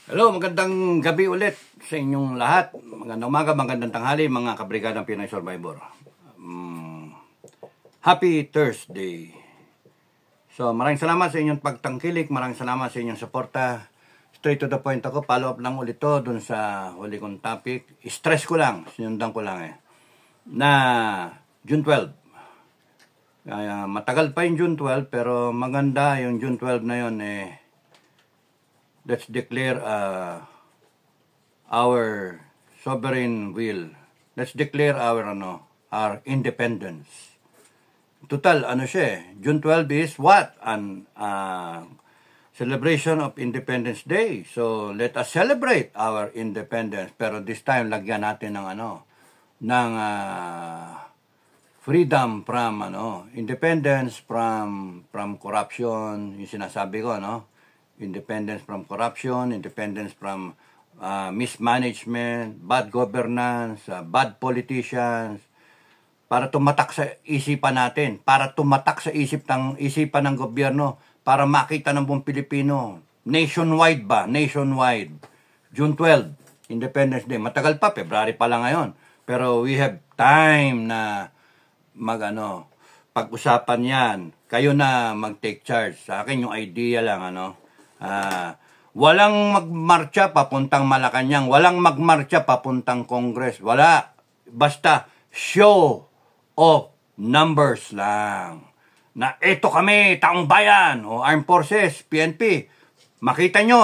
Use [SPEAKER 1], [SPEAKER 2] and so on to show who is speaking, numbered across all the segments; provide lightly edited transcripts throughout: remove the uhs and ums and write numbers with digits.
[SPEAKER 1] Hello, magandang gabi ulit sa inyong lahat. Magandang umaga, magandang tanghali, mga kabrigadang Pinoy Survivor. Happy Thursday. So, maraming salamat sa inyong pagtangkilik, maraming salamat sa inyong suporta. Straight to the point ako, follow up lang ulit to dun sa huli kong topic. Stress ko lang, sinundan ko lang na June 12. Matagal pa yung June 12, pero maganda yung June 12 na yun let's declare our sovereign will. Let's declare our independence. Total, June 12 is what? An celebration of Independence Day. So, let us celebrate our independence. Pero this time, lagyan natin ng freedom from, independence from corruption, yung sinasabi ko, independence from corruption, independence from mismanagement, bad governance, bad politicians, para tumatak sa isipan natin, para tumatak sa isipan ng gobyerno, para makita ng buong Pilipino. Nationwide ba? Nationwide. June 12, Independence Day. Matagal pa, February pa lang ngayon. Pero we have time na pag-usapan yan. Kayo na mag-take charge. Sa akin yung idea lang, walang magmarcha papuntang Malacanang, walang magmarcha papuntang Congress, wala. Basta show of numbers lang. Na eto kami, taong bayan, o Armed Forces, PNP. Makita nyo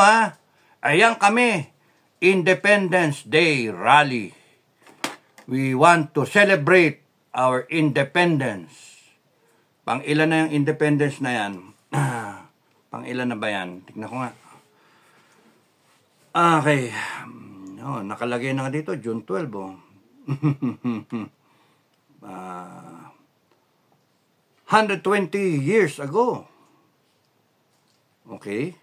[SPEAKER 1] ayan kami, Independence Day Rally. We want to celebrate our independence. Pang-ilan na yung independence na yan? Pang-ilan na ba yan? Tignan ko nga. Okay. Nakalagay na dito, June 12. 120 years ago. Okay.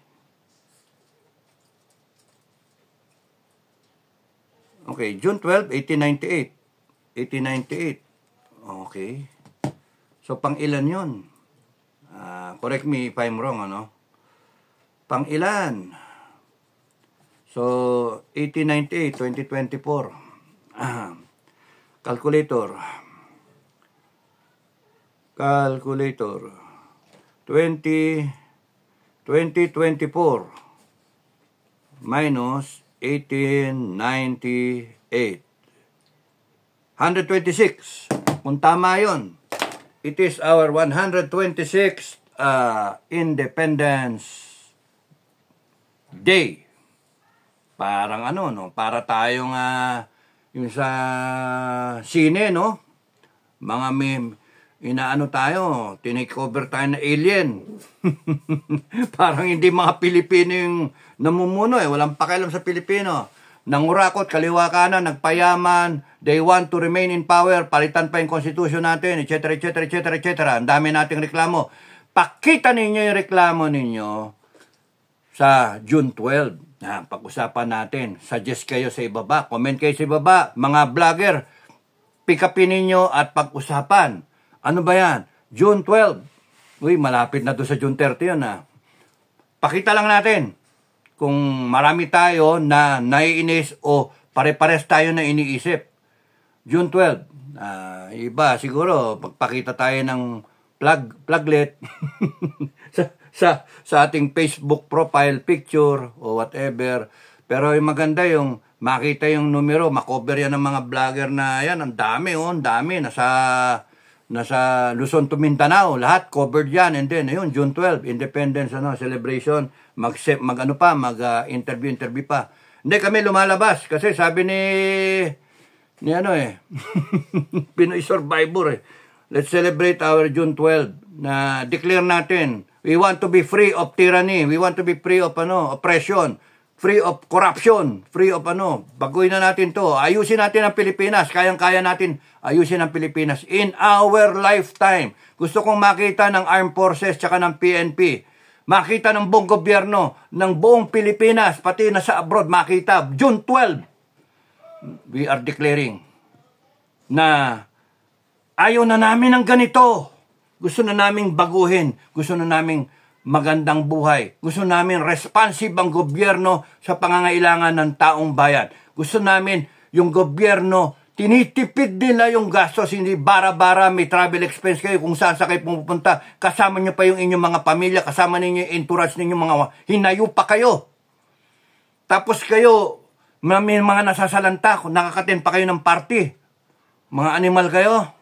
[SPEAKER 1] Okay, June 12, 1898. 1898. Okay. So, pang-ilan yun? Correct me if I'm wrong, Pang-ilan? So, 1898, 2024. Calculator. 2024 minus 1898. 126. Kung tama yun, it is our 126th Independence Day. Parang para tayong yung sa sine, mga tayo, tinake-over tayo na alien. Parang hindi mga Pilipino yung namumuno walang pakialam sa Pilipino. Nangurakot, kaliwa kanan, nagpayaman, they want to remain in power, palitan pa yung konstitusyon natin, etc., etc., etc., etc. Ang dami nating reklamo. Pakita ninyo yung reklamo ninyo sa June 12. Pag-usapan natin. Suggest kayo sa ibaba. Comment kayo sa ibaba. Mga vlogger, pick upin ninyo at pag-usapan. Ano ba yan? June 12. Uy, malapit na to sa June 30 yun Pakita lang natin kung marami tayo na naiinis o pare-pares tayo na iniisip. June 12. Iba, siguro, pagpakita tayo ng pluglet sa ating Facebook profile picture o whatever. Pero yung maganda yung makita yung numero, makover yan ng mga vlogger na yan. Ang dami, ang dami. Nasa Luzon to Mindanao, lahat covered yan. And then, June 12, Independence celebration, interview pa. Hindi kami lumalabas kasi sabi ni Pinoy Survivor let's celebrate our June 12 na declare natin. We want to be free of tyranny. We want to be free of oppression. Free of corruption. Free of Baguhin na natin to. Ayusin natin ang Pilipinas. Kayang-kaya natin ayusin ang Pilipinas. In our lifetime. Gusto kong makita ng Armed Forces tsaka ng PNP. Makita ng buong gobyerno, ng buong Pilipinas, pati na sa abroad, makita. June 12. We are declaring na ayaw na namin ng ganito. Gusto na naming baguhin. Gusto na naming magandang buhay. Gusto namin responsive ang gobyerno sa pangangailangan ng taong bayan. Gusto namin yung gobyerno, tinitipid nila yung gastos, hindi bara-bara, may travel expense kayo kung saan sa kayo pupunta. Kasama nyo pa yung inyong mga pamilya, kasama ninyo yung entourage ninyo, mga hinayo pa kayo. Tapos kayo, may mga nasasalanta, nakakaten pa kayo ng party. Mga animal kayo.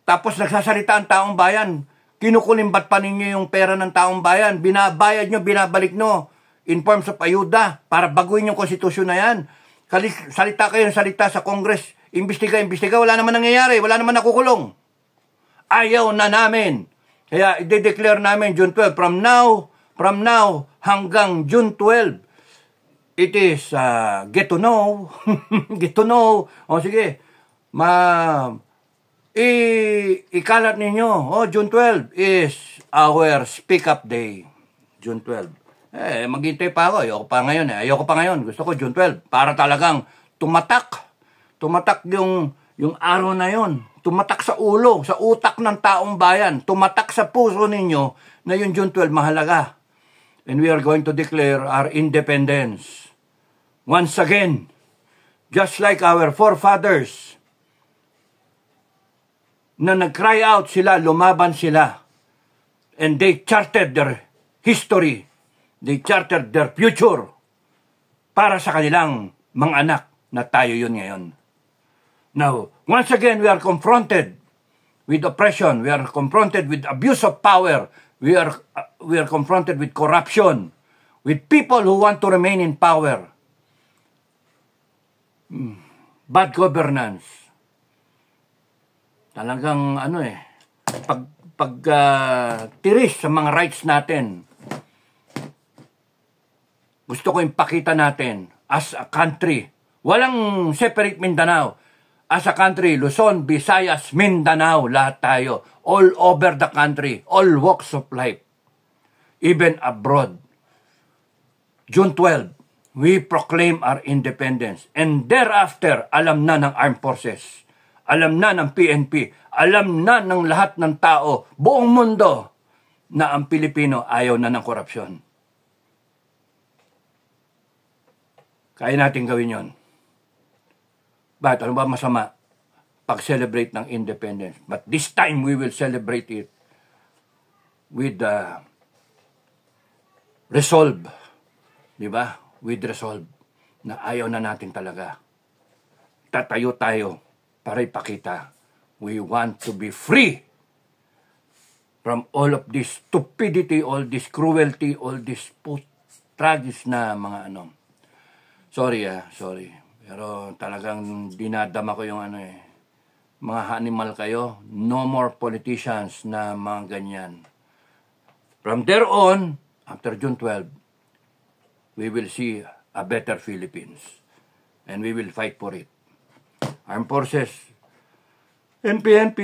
[SPEAKER 1] Tapos nagsasalita ang taong bayan. Kinukulimbat pa ninyo yung pera ng taong bayan. Binabayad nyo, binabalik nyo in forms of ayuda para baguhin yung konstitusyon na yan. Salita kayo ng salita sa Congress. Imbestiga. Wala naman nangyayari. Wala naman nakukulong. Ayaw na namin. Kaya i-declare namin June 12. From now hanggang June 12. It is get to know. Get to know. O sige. Ikalat ninyo. June 12 is our speak up day. June 12. Maghintay pa ako. Ayoko pa ngayon. Gusto ko June 12. Para talagang tumatak. Tumatak yung araw na yon. Tumatak sa ulo, sa utak ng taong bayan. Tumatak sa puso ninyo na yung June 12 mahalaga. And we are going to declare our independence. Once again, just like our forefathers, na nag-cry out sila, lumaban sila, and they charted their history, they charted their future para sa kanilang mga anak na tayo yun ngayon. Now, once again, we are confronted with oppression, we are confronted with abuse of power, we are confronted with corruption, with people who want to remain in power. Bad governance. Talagang tiris sa mga rights natin. Gusto ko ipakita natin as a country. Walang separate Mindanao. As a country, Luzon, Visayas, Mindanao, lahat tayo. All over the country, all walks of life. Even abroad. June 12. We proclaim our independence. And thereafter, alam na ng armed forces, alam na ng PNP, alam na ng lahat ng tao, buong mundo, na ang Pilipino ayaw na ng korupsyon. Kaya natin gawin yon. But ano ba masama? Pag-celebrate ng independence. But this time, we will celebrate it with resolve. Diba? With resolve na ayaw na natin talaga. Tatayo tayo para ipakita we want to be free from all of this stupidity, all this cruelty, all this tragis na mga Sorry. Pero talagang dinadama ko yung mga animal kayo. No more politicians na mga ganyan. From there on, after June 12, we will see a better Philippines. And we will fight for it. Armed Forces, PNP,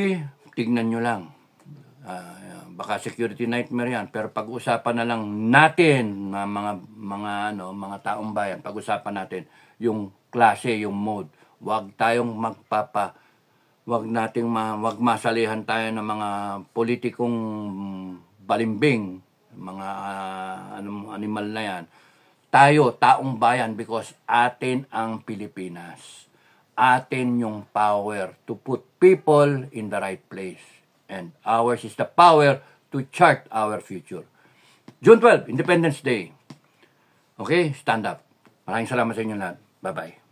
[SPEAKER 1] tignan nyo lang. Baka security nightmare yan. Pero pag-usapan na lang natin, mga taong bayan, pag-usapan natin yung klase, yung mode. Huwag wag masalihan tayo ng mga politikong balimbing, mga animal na yan. Tayo, taong bayan, because atin ang Pilipinas. Atin yung power to put people in the right place. And ours is the power to chart our future. June 12, Independence Day. Okay, stand up. Maraming salamat sa inyo lahat. Bye-bye.